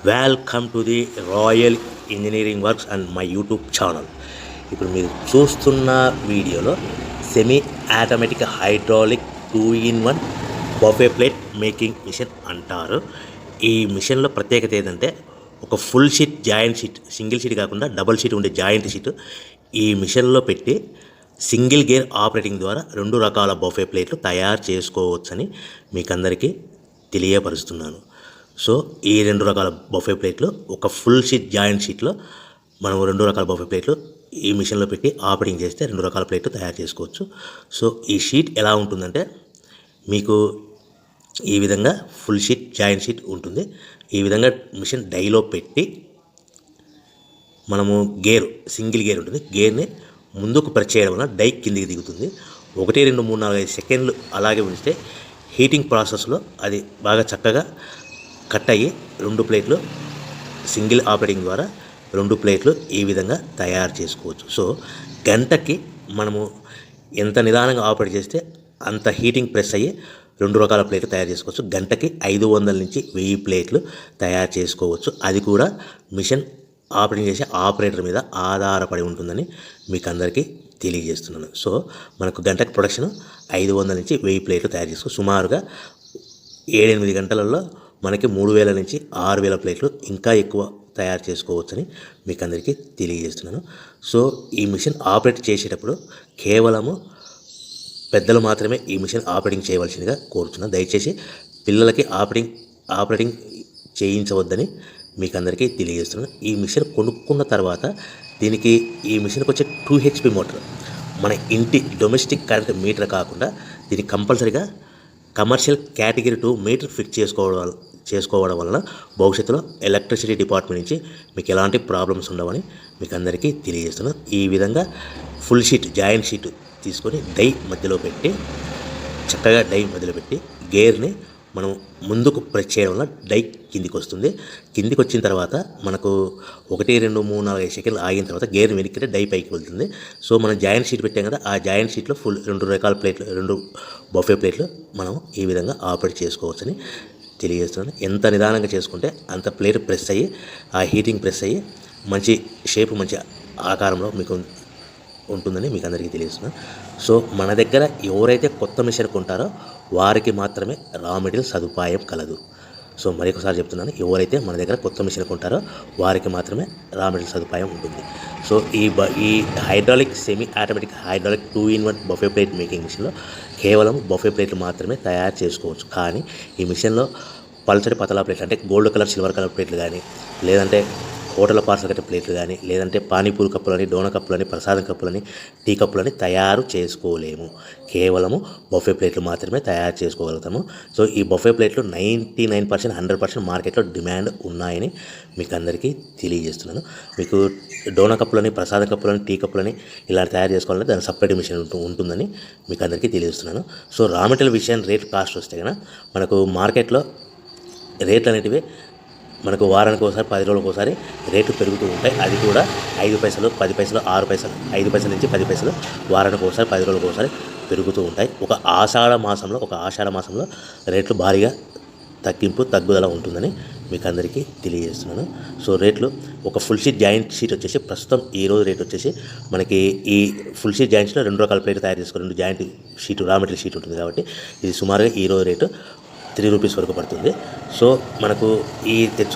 Welcome to the Royal Engineering Works and my YouTube channel. ఇప్పుడు మీరు చూస్తున్న వీడియోలో semi automatic hydraulic 2-in-1 buffet plate making machine అంటారు. ఈ మిషన్లో ప్రత్యేకత ఏంటంటే ఒక full sheet joint sheet, single sheet కాకుండా డబుల్ షీట్ ఉండే జాయింట్ షీట్ ఈ మిషన్లో పెట్టి సింగిల్ గేర్ ఆపరేటింగ్ ద్వారా 2 రకాల బఫే ప్లేట్లు తయారు చేసుకోవచ్చని మీకు అందరికీ తెలియపరుస్తున్నాను. సో ఈ 2 రకాల బఫే ప్లేట్లు ఒక ఫుల్ షీట్ జాయింట్ షీట్లో మనం 2 రకాల బఫే ప్లేట్లు ఈ మిషన్లో పెట్టి ఆపరేటింగ్ చేస్తే 2 రకాల ప్లేట్లు తయారు చేసుకోవచ్చు. సో ఈ షీట్ ఎలా ఉంటుందంటే మీకు ఈ విధంగా ఫుల్ షీట్ జాయింట్ షీట్ ఉంటుంది. ఈ విధంగా మిషన్ డైలో పెట్టి మనము సింగిల్ గేర్ ఉంటుంది, గేర్ని ముందుకు ప్రెస్ చేయడం వల్ల డై కిందికి దిగుతుంది. 1, 2, 3, 4, 5 సెకండ్లు అలాగే ఉంచితే హీటింగ్ ప్రాసెస్లో అది బాగా చక్కగా కట్ అయ్యి 2 ప్లేట్లు సింగిల్ ఆపరేటింగ్ ద్వారా 2 ప్లేట్లు ఈ విధంగా తయారు చేసుకోవచ్చు. సో గంటకి మనము ఎంత నిదానంగా ఆపరేట్ చేస్తే అంత హీటింగ్ ప్రెస్ అయ్యి 2 రకాల ప్లేట్లు తయారు చేసుకోవచ్చు. గంటకి 500 నుంచి 1000 ప్లేట్లు తయారు చేసుకోవచ్చు. అది కూడా మిషన్ ఆపరేటింగ్ చేసే ఆపరేటర్ మీద ఆధారపడి ఉంటుందని మీకు అందరికీ తెలియజేస్తున్నాను. సో మనకు గంటకి ప్రొడక్షన్ 500 నుంచి 1000 ప్లేట్లు తయారు చేసుకోవచ్చు. సుమారుగా 7-8 గంటలలో మనకి 3000 నుంచి 6000 ప్లేట్లు ఇంకా ఎక్కువ తయారు చేసుకోవచ్చని మీకు అందరికీ తెలియజేస్తున్నాను. సో ఈ మిషన్ ఆపరేట్ చేసేటప్పుడు కేవలము పెద్దలు మాత్రమే ఈ మిషన్ ఆపరేటింగ్ చేయవలసిందిగా కోరుతున్నాను. దయచేసి పిల్లలకి ఆపరేటింగ్ చేయించవద్దని మీకు అందరికీ తెలియజేస్తున్నాను. ఈ మిషన్ కొనుక్కున్న తర్వాత ఈ మిషన్కి వచ్చే 2 HP మోటార్ మన ఇంటి డొమెస్టిక్ కరెంట్ మీటర్ కాకుండా దీనికి కంపల్సరీగా కమర్షియల్ కేటగిరీ 2 మీటర్ ఫిట్ చేసుకోవడం వలన భవిష్యత్తులో ఎలక్ట్రిసిటీ డిపార్ట్మెంట్ నుంచి మీకు ఎలాంటి ప్రాబ్లమ్స్ ఉండవని మీకు అందరికీ తెలియజేస్తున్నాను. ఈ విధంగా ఫుల్ షీట్ జాయింట్ షీట్ తీసుకొని చక్కగా డై మధ్యలో పెట్టి గేర్ని మనం ముందుకు ప్రెస్ చేయడం వల్ల డై కిందికి వస్తుంది. కిందికి వచ్చిన తర్వాత మనకు 1, 2, 3, 4, 5 సెకండ్లు ఆగిన తర్వాత గేర్ వెనక్కి డై పైకి వెళ్తుంది. సో మనం జాయింట్ షీట్ పెట్టాం కదా, ఆ జాయింట్ షీట్లో 2 రకాల ప్లేట్లు 2 బఫే ప్లేట్లు మనం ఈ విధంగా ఆపరేట్ చేసుకోవచ్చని తెలియజేస్తున్నాను. ఎంత నిదానంగా చేసుకుంటే అంత ప్లేట్ ప్రెస్ అయ్యి ఆ హీటింగ్ ప్రెస్ అయ్యి మంచి షేప్ మంచి ఆకారంలో మీకు ఉంటుందని మీకు అందరికీ తెలియజేస్తున్నాను. సో మన దగ్గర ఎవరైతే కొత్త మిషన్ కొంటారో వారికి మాత్రమే రా మెటీరియల్ సదుపాయం కలదు. సో మరొకసారి చెప్తున్నాను, ఎవరైతే మన దగ్గర కొత్త మిషన్ కొంటారో వారికి మాత్రమే రా మెటీరియల్ సదుపాయం ఉంటుంది. సో ఈ hydraulic semi automatic hydraulic 2-in-1 buffet plate making మిషన్లో కేవలం బఫే ప్లేట్లు మాత్రమే తయారు చేసుకోవచ్చు. కానీ ఈ మిషన్లో పల్చడి పతలా ప్లేట్లు అంటే గోల్డ్ కలర్ సిల్వర్ కలర్ ప్లేట్లు కానీ, లేదంటే హోటల్ పార్సల్ కట్టే ప్లేట్లు కానీ, లేదంటే పానీపూరి కప్పులని, డోనా కప్పులని, ప్రసాదం కప్పులని, టీ కప్పులని తయారు చేసుకోలేము. కేవలము బఫే ప్లేట్లు మాత్రమే తయారు చేసుకోగలుగుతాము. సో ఈ బఫే ప్లేట్లు 99%, 100% మార్కెట్లో డిమాండ్ ఉన్నాయని మీకు అందరికీ తెలియజేస్తున్నాను. మీకు డోనా కప్పులని, ప్రసాదం కప్పులని, టీ కప్పులని ఇలా తయారు చేసుకోవాలంటే దాని సపరేట్ మిషన్ ఉంటుందని మీకు అందరికీ తెలియజేస్తున్నాను. సో రా మెటీరియల్ విషయం రేట్ కాస్ట్ వస్తే కనుక మనకు మార్కెట్లో రేట్లు అనేటివి మనకు వారానికి ఒకసారి 10 రోజులకు ఒకసారి రేట్లు పెరుగుతూ ఉంటాయి. అది కూడా 5 పైసలు, 10 పైసలు, 6 పైసలు, 5 పైసల నుంచి 10 పైసలు వారానికి ఒకసారి 10 రోజులకు ఒకసారి పెరుగుతూ ఉంటాయి. ఒక ఆషాఢ మాసంలో రేట్లు భారీగా తగ్గుదల ఉంటుందని మీకు అందరికీ తెలియజేస్తున్నాను. సో రేట్లు ఒక ఫుల్ షీట్ జాయింట్ షీట్ వచ్చేసి ప్రస్తుతం ఈరోజు రేట్ వచ్చేసి మనకి ఈ ఫుల్ షీట్ జాయింట్ షీట్లో 2 రకాల ప్లేట్లు తయారు చేసుకుని 2 joint sheet raw material sheet ఉంటుంది కాబట్టి ఇది సుమారుగా ఈరోజు రేటు 3 రూపీస్ వరకు పడుతుంది. సో మనకు ఈ